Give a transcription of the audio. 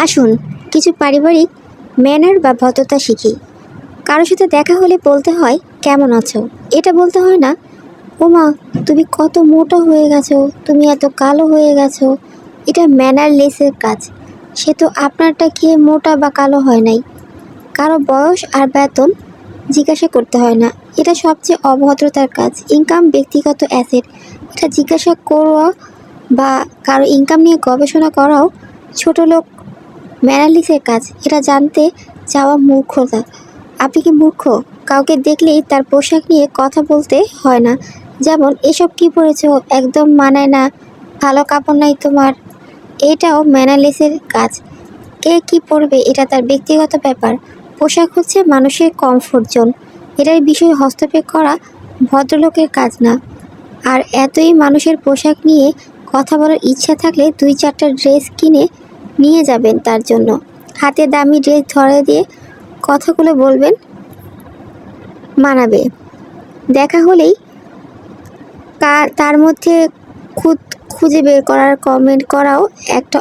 আসুন কিছু পারিবারিক ম্যানার বা ভদ্রতা শিখি। কারোর সাথে দেখা হলে বলতে হয় কেমন আছো, এটা বলতে হয় না ওমা তুমি কত মোটা হয়ে গেছো, তুমি এত কালো হয়ে গেছো। এটা ম্যানারলেসের কাজ। সে তো আপনারটা খেয়ে মোটা বা কালো হয় নাই। কারো বয়স আর বেতন জিজ্ঞাসা করতে হয় না, এটা সবচেয়ে অভদ্রতার কাজ। ইনকাম ব্যক্তিগত অ্যাসেট, এটা জিজ্ঞাসা করা বা কারো ইনকাম নিয়ে গবেষণা করাও ছোট লোক ম্যানালিসের কাজ। এটা জানতে চাওয়া মূর্খতা। আপনি কি মূর্খ? কাউকে দেখলেই তার পোশাক নিয়ে কথা বলতে হয় না, যেমন এসব কি পরেছো, একদম মানায় না, ভালো কাপড় নাই তোমার। এটাও ম্যানালিসের কাজ। কে কি পরবে এটা তার ব্যক্তিগত ব্যাপার। পোশাক হচ্ছে মানুষের কমফোর্ট জোন, এটার বিষয়ে হস্তক্ষেপ করা ভদ্রলোকের কাজ না। আর এতই মানুষের পোশাক নিয়ে কথা বলার ইচ্ছা থাকলে 2-4টা ড্রেস কিনে নিয়ে যাবেন তার জন্য। হাতে দামি ড্রেস ধরে দিয়ে কথাগুলো বলবেন, মানাবে। দেখা হলেই তার মধ্যে খুঁজে বের করার কমেন্ট করাও একটা